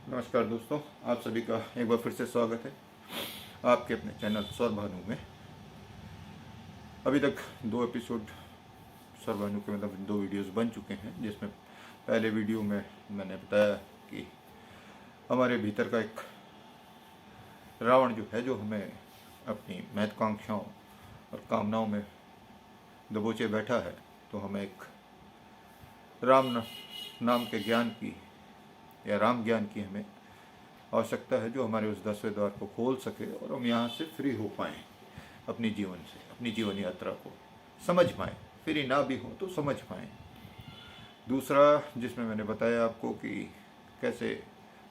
नमस्कार दोस्तों, आप सभी का एक बार फिर से स्वागत है आपके अपने चैनल सौर भानु में। अभी तक 2 एपिसोड सौर भानु के मतलब 2 वीडियोस बन चुके हैं, जिसमें पहले वीडियो में मैंने बताया कि हमारे भीतर का एक रावण जो है, जो हमें अपनी महत्वाकांक्षाओं और कामनाओं में दबोचे बैठा है, तो हमें एक राम नाम के ज्ञान की या राम ज्ञान की हमें आवश्यकता है, जो हमारे उस 10वें द्वार को खोल सके और हम यहाँ से फ्री हो पाएँ, अपनी जीवन से, अपनी जीवन यात्रा को समझ पाएँ, फ्री ना भी हो तो समझ पाएँ। दूसरा, जिसमें मैंने बताया आपको कि कैसे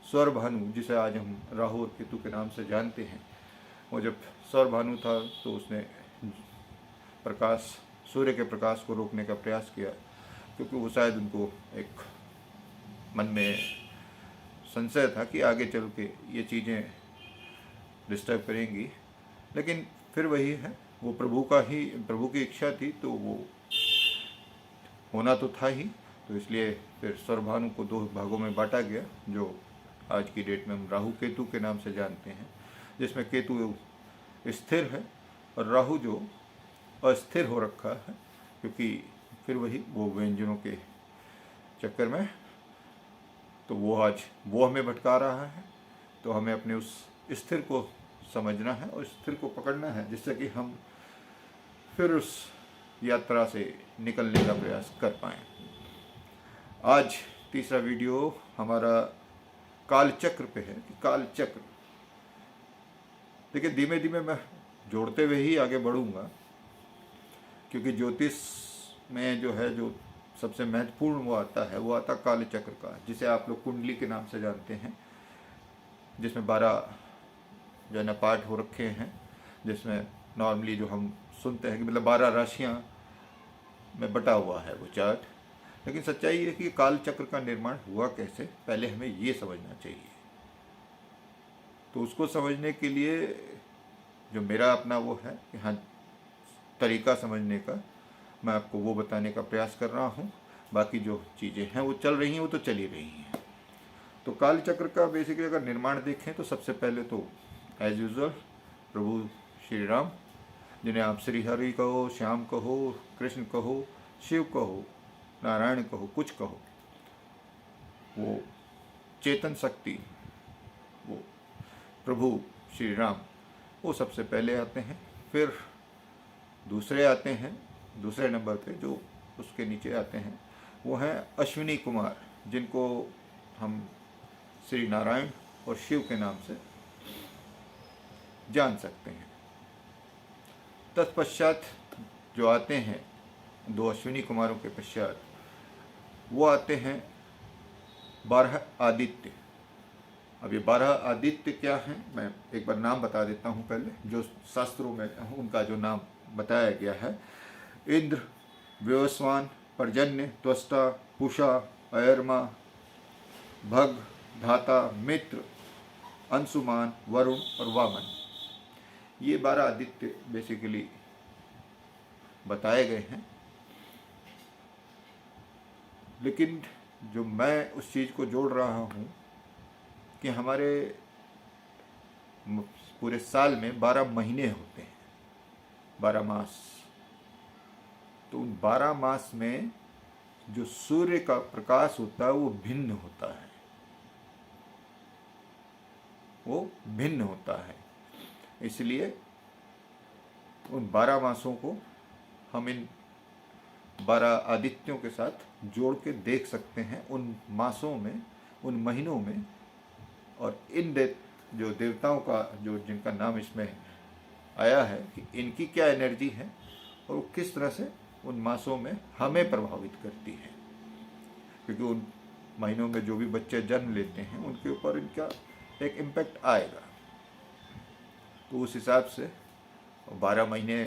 सौर भानु, जिसे आज हम राहु और केतु के नाम से जानते हैं, वो जब सौर भानु था तो उसने प्रकाश, सूर्य के प्रकाश को रोकने का प्रयास किया, क्योंकि वो शायद उनको एक मन में संशय था कि आगे चल के ये चीज़ें डिस्टर्ब करेंगी। लेकिन फिर वही है, वो प्रभु की इच्छा थी, तो वो होना तो था ही। तो इसलिए फिर सौर भानु को 2 भागों में बांटा गया, जो आज की डेट में हम राहु केतु के नाम से जानते हैं, जिसमें केतु स्थिर है और राहु जो अस्थिर हो रखा है, क्योंकि फिर वही वो व्यंजनों के चक्कर में, तो वो हमें भटका रहा है। तो हमें अपने उस स्थिर को समझना है और स्थिर को पकड़ना है, जिससे कि हम फिर उस यात्रा से निकलने का प्रयास कर पाएँ। आज तीसरा वीडियो हमारा काल चक्र पे है कि काल चक्र, देखिए धीमे धीमे मैं जोड़ते हुए ही आगे बढ़ूंगा, क्योंकि ज्योतिष में जो है, जो सबसे महत्वपूर्ण वो आता काल चक्र का, जिसे आप लोग कुंडली के नाम से जानते हैं, जिसमें 12 जो है ना पार्ट हो रखे हैं, जिसमें नॉर्मली जो हम सुनते हैं कि मतलब 12 राशियां में बटा हुआ है वो चार्ट। लेकिन सच्चाई है कि काल चक्र का निर्माण हुआ कैसे, पहले हमें ये समझना चाहिए। तो उसको समझने के लिए जो मेरा अपना वो है कि हाँ, तरीका समझने का, मैं आपको वो बताने का प्रयास कर रहा हूँ। बाकी जो चीज़ें हैं वो चल रही हैं, वो तो चल ही रही हैं। तो काल चक्र का बेसिकली अगर निर्माण देखें तो सबसे पहले तो एज यूजुअल प्रभु श्री राम, जिन्हें आप श्री हरि कहो, श्याम कहो, कृष्ण कहो, शिव कहो, नारायण कहो, कुछ कहो, वो चेतन शक्ति, वो प्रभु श्री राम, वो सबसे पहले आते हैं। फिर दूसरे आते हैं, दूसरे नंबर पे जो उसके नीचे आते हैं वो हैं अश्विनी कुमार, जिनको हम श्री नारायण और शिव के नाम से जान सकते हैं। तत्पश्चात जो आते हैं 2 अश्विनी कुमारों के पश्चात, वो आते हैं 12 आदित्य। अब ये 12 आदित्य क्या हैं, मैं एक बार नाम बता देता हूँ पहले, जो शास्त्रों में उनका जो नाम बताया गया है: इंद्र, व्यवस्वान, पर्जन्य, त्वष्टा, पूषा, अयरमा, भग, धाता, मित्र, अंशुमान, वरुण और वामन। ये 12 आदित्य बेसिकली बताए गए हैं। लेकिन जो मैं उस चीज़ को जोड़ रहा हूँ कि हमारे पूरे साल में 12 महीने होते हैं, 12 मास। तो उन 12 मास में जो सूर्य का प्रकाश होता है वो भिन्न होता है, वो भिन्न होता है। इसलिए उन 12 मासों को हम इन 12 आदित्यों के साथ जोड़ के देख सकते हैं, उन मासों में, उन महीनों में। और इन जो देवताओं का, जो जिनका नाम इसमें आया है कि इनकी क्या एनर्जी है और वो किस तरह से उन मासों में हमें प्रभावित करती है, क्योंकि उन महीनों में जो भी बच्चे जन्म लेते हैं उनके ऊपर इनका एक इम्पैक्ट आएगा। तो उस हिसाब से 12 महीने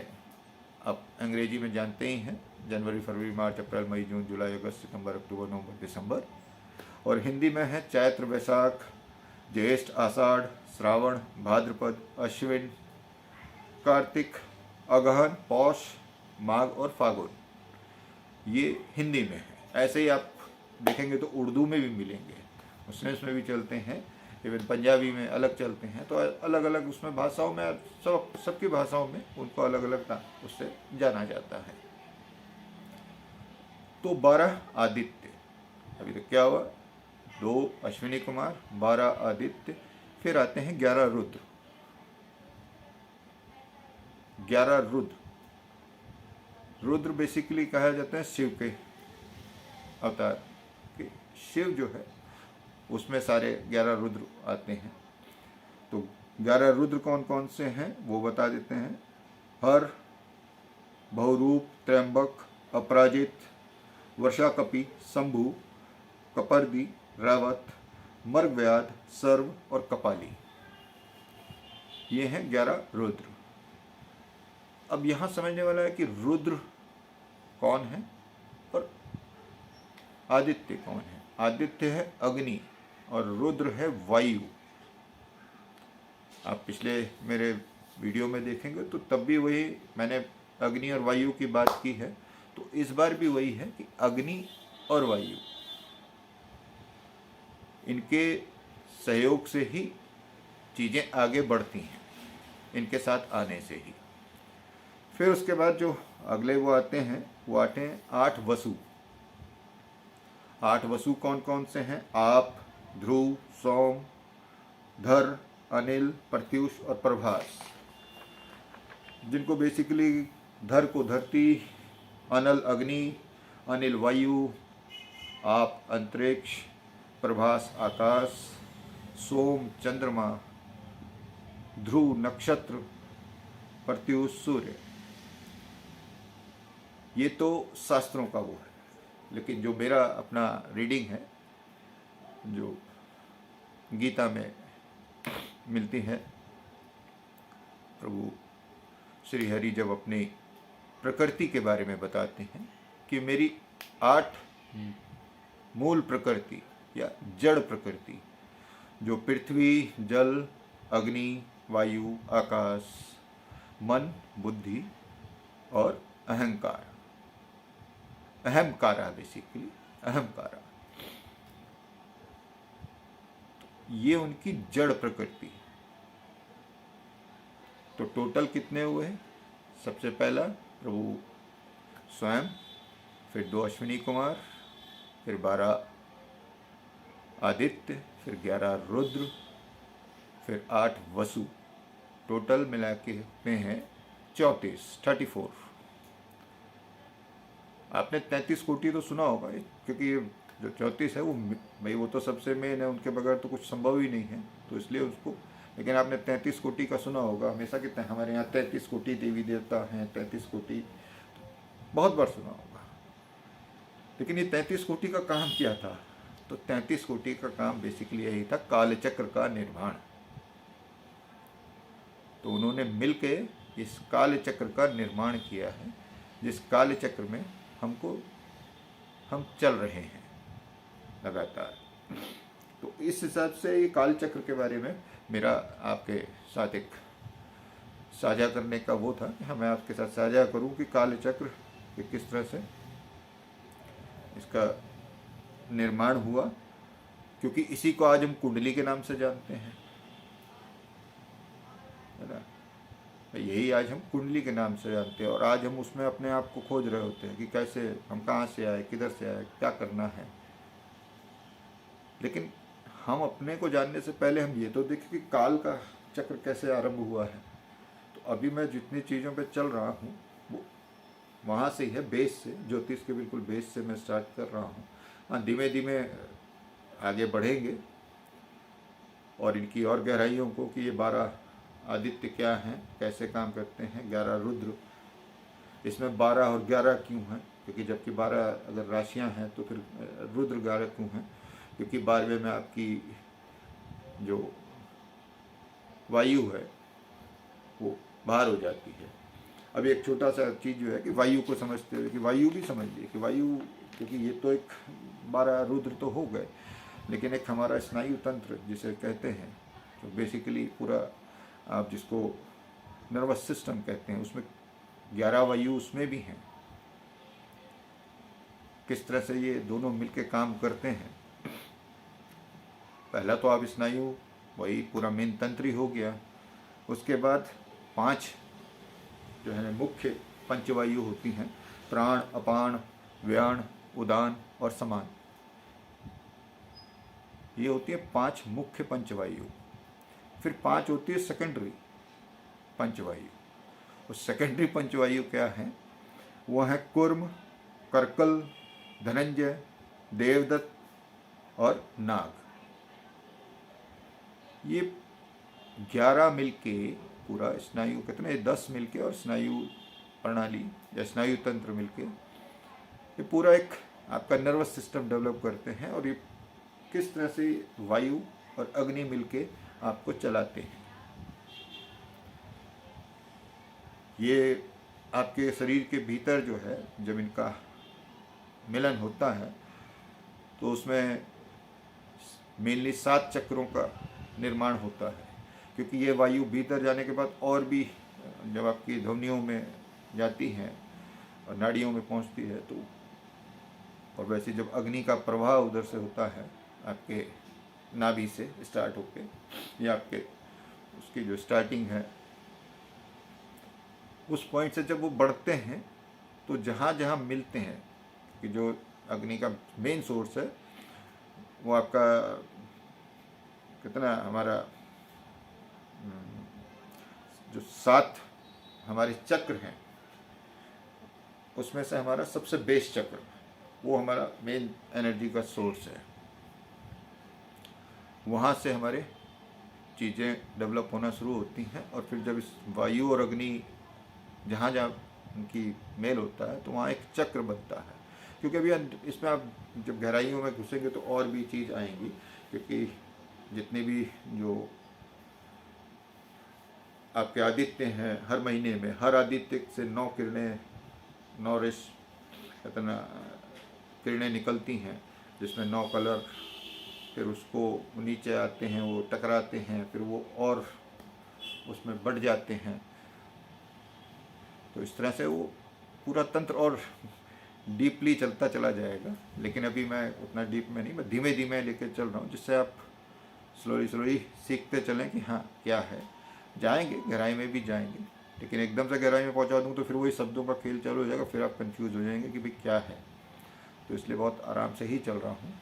आप अंग्रेजी में जानते ही हैं: जनवरी, फरवरी, मार्च, अप्रैल, मई, जून, जुलाई, अगस्त, सितंबर, अक्टूबर, नवंबर, दिसंबर। और हिंदी में है चैत्र, वैशाख, ज्येष्ठ, आषाढ़, श्रावण, भाद्रपद, अश्विन, कार्तिक, अगहन, पौष, माघ और फागुन। ये हिंदी में है। ऐसे ही आप देखेंगे तो उर्दू में भी मिलेंगे, मुस्लिम्स में भी चलते हैं इवन पंजाबी में अलग चलते हैं, तो अलग अलग उसमें भाषाओं में सबकी भाषाओं में उनको अलग अलग उससे जाना जाता है। तो 12 आदित्य, अभी तक क्या हुआ, 2 अश्विनी कुमार, 12 आदित्य, फिर आते हैं 11 रुद्र। 11 रुद्र, रुद्र बेसिकली कहा जाता है शिव के अवतार कि शिव जो है उसमें सारे 11 रुद्र आते हैं। तो 11 रुद्र कौन कौन से हैं वो बता देते हैं। हर, बहुरूप, त्र्यंबक, अपराजित, वर्षाकपि, शंभु, कपर्दी, रावत, मर्गव्याध, सर्व और कपाली, ये हैं 11 रुद्र। अब यहाँ समझने वाला है कि रुद्र कौन है और आदित्य कौन है। आदित्य है अग्नि और रुद्र है वायु। आप पिछले मेरे वीडियो में देखेंगे तो तब भी वही मैंने अग्नि और वायु की बात की है, तो इस बार भी वही है कि अग्नि और वायु, इनके सहयोग से ही चीज़ें आगे बढ़ती हैं, इनके साथ आने से ही। फिर उसके बाद जो अगले वो आते हैं 8 वसु। 8 वसु कौन कौन से हैं? आप, ध्रुव, सोम, धर, अनिल, प्रत्युष और प्रभास, जिनको बेसिकली धर को धरती, अनल अग्नि, अनिल वायु, आप अंतरिक्ष, प्रभास आकाश, सोम चंद्रमा, ध्रुव नक्षत्र, प्रत्युष सूर्य। ये तो शास्त्रों का वो है, लेकिन जो मेरा अपना रीडिंग है, जो गीता में मिलती है, प्रभु श्री हरि जब अपनी प्रकृति के बारे में बताते हैं कि मेरी 8 मूल प्रकृति या जड़ प्रकृति, जो पृथ्वी, जल, अग्नि, वायु, आकाश, मन, बुद्धि और अहंकार, अहमकारा, बेसिकली अहमकारा, ये उनकी जड़ प्रकृति। तो टोटल कितने हुए हैं? सबसे पहला प्रभु स्वयं, फिर 2 अश्विनी कुमार, फिर 12 आदित्य, फिर 11 रुद्र, फिर 8 वसु, टोटल मिला के में है 34। आपने 33 कोटि तो सुना होगा, क्योंकि ये जो 34 है वो भाई वो तो सबसे मेन है, उनके बगैर तो कुछ संभव ही नहीं है, तो इसलिए उसको। लेकिन आपने 33 कोटि का सुना होगा हमेशा, कितने हमारे यहाँ 33 कोटि देवी देवता हैं, 33 कोटि बहुत बार सुना होगा। लेकिन ये 33 कोटि का काम क्या था? तो 33 कोटि का काम बेसिकली यही था, कालचक्र का निर्माण। तो उन्होंने मिलके इस कालचक्र का निर्माण किया है, जिस कालचक्र में हम चल रहे हैं लगातार। तो इस हिसाब से ये कालचक्र के बारे में मेरा आपके साथ एक साझा करने का वो था कि मैं आपके साथ साझा करूं कि कालचक्र कि किस तरह से इसका निर्माण हुआ, क्योंकि इसी को आज हम कुंडली के नाम से जानते हैं, है ना। यही आज हम कुंडली के नाम से जानते हैं, और आज हम उसमें अपने आप को खोज रहे होते हैं कि कैसे हम कहाँ से आए, किधर से आए, क्या करना है। लेकिन हम अपने को जानने से पहले हम ये तो देखें कि काल का चक्र कैसे आरंभ हुआ है। तो अभी मैं जितनी चीज़ों पे चल रहा हूँ वो वहाँ से ही है, बेस से, ज्योतिष के बिल्कुल बेस से मैं स्टार्ट कर रहा हूँ। हाँ, धीमे धीमे आगे बढ़ेंगे और इनकी और गहराइयों को कि ये 12 आदित्य क्या हैं, कैसे काम करते हैं, 11 रुद्र, इसमें 12 और 11 क्यों हैं, क्योंकि जबकि 12 अगर राशियां हैं तो फिर रुद्र 11 क्यों हैं, क्योंकि 12वें में आपकी जो वायु है वो बाहर हो जाती है। अब एक छोटा सा चीज़ जो है कि वायु को समझते हुए कि वायु भी समझिए कि वायु, क्योंकि ये तो एक 12 रुद्र तो हो गए, लेकिन एक हमारा स्नायु तंत्र जिसे कहते हैं, तो बेसिकली पूरा आप जिसको नर्वस सिस्टम कहते हैं, उसमें 11 वायु उसमें भी हैं। किस तरह से ये दोनों मिलके काम करते हैं, पहला तो आप स्नायु वही पूरा मेन तंत्र ही हो गया। उसके बाद 5 जो है मुख्य पंचवायु होती हैं, प्राण, अपान, व्यान, उदान और समान। ये होती है 5 मुख्य पंचवायु। फिर 5 होती है सेकेंडरी पंचवायु। और सेकेंडरी पंचवायु क्या है? वो है कुर्म, कर्कल, धनंजय, देवदत्त और नाग। ये 11 मिलके पूरा स्नायु, कितने 10 मिलके और स्नायु प्रणाली या स्नायु तंत्र मिलके ये पूरा एक आपका नर्वस सिस्टम डेवलप करते हैं। और ये किस तरह से वायु और अग्नि मिलके आपको चलाते हैं। ये आपके शरीर के भीतर जो है जब इनका मिलन होता है तो उसमें मेनली 7 चक्रों का निर्माण होता है, क्योंकि ये वायु भीतर जाने के बाद और भी जब आपकी ध्वनियों में जाती हैं और नाड़ियों में पहुंचती है तो, और वैसे जब अग्नि का प्रवाह उधर से होता है आपके नाभि से स्टार्ट होके, या आपके उसकी जो स्टार्टिंग है उस पॉइंट से जब वो बढ़ते हैं तो जहाँ जहाँ मिलते हैं कि जो अग्नि का मेन सोर्स है वो आपका कितना हमारा जो 7 हमारे चक्र हैं उसमें से हमारा सबसे बेस चक्र वो हमारा मेन एनर्जी का सोर्स है। वहाँ से हमारे चीज़ें डेवलप होना शुरू होती हैं। और फिर जब इस वायु और अग्नि जहाँ जहाँ उनकी मेल होता है तो वहाँ एक चक्र बनता है। क्योंकि अभी इसमें आप जब गहराइयों में घुसेंगे तो और भी चीज़ आएंगी, क्योंकि जितने भी जो आपके आदित्य हैं हर महीने में हर आदित्य से 9 किरणें 9 रेस इतना किरणें निकलती हैं, जिसमें 9 कलर फिर उसको नीचे आते हैं, वो टकराते हैं, फिर वो और उसमें बढ़ जाते हैं। तो इस तरह से वो पूरा तंत्र और डीपली चलता चला जाएगा। लेकिन अभी मैं उतना डीप में नहीं, मैं धीमे धीमे लेके चल रहा हूँ, जिससे आप स्लोली सीखते चलें कि हाँ क्या है। जाएंगे गहराई में भी जाएंगे, लेकिन एकदम से गहराई में पहुँचा दूँ तो फिर वही शब्दों का खेल चालू हो जाएगा, फिर आप कंफ्यूज हो जाएंगे कि भाई क्या है। तो इसलिए बहुत आराम से ही चल रहा हूँ।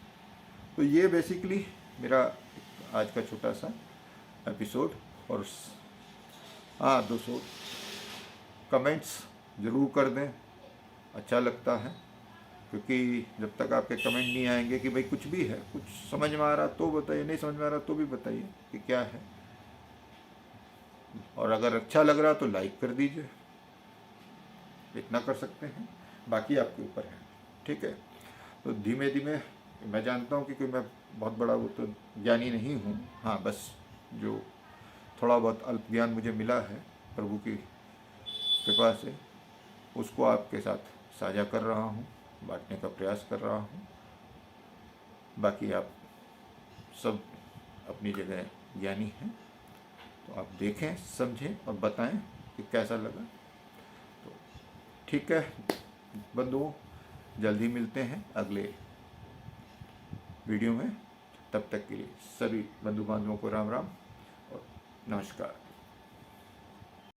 तो ये बेसिकली मेरा आज का छोटा सा एपिसोड। और हाँ दोस्तों, कमेंट्स ज़रूर कर दें, अच्छा लगता है। क्योंकि जब तक आपके कमेंट नहीं आएंगे कि भाई कुछ भी है, कुछ समझ में आ रहा तो बताइए, नहीं समझ में आ रहा तो भी बताइए कि क्या है। और अगर अच्छा लग रहा तो लाइक कर दीजिए, इतना कर सकते हैं, बाकी आपके ऊपर है। ठीक है, तो धीमे धीमे मैं जानता हूँ कि मैं बहुत बड़ा वो तो ज्ञानी नहीं हूँ। हाँ, बस जो थोड़ा बहुत अल्प ज्ञान मुझे मिला है प्रभु की कृपा से, उसको आपके साथ साझा कर रहा हूँ, बांटने का प्रयास कर रहा हूँ। बाकी आप सब अपनी जगह ज्ञानी हैं, तो आप देखें, समझें और बताएं कि कैसा लगा। तो ठीक है बंधुओं, जल्दी मिलते हैं अगले वीडियो में। तब तक के लिए सभी बंधु बांधवों को राम राम और नमस्कार।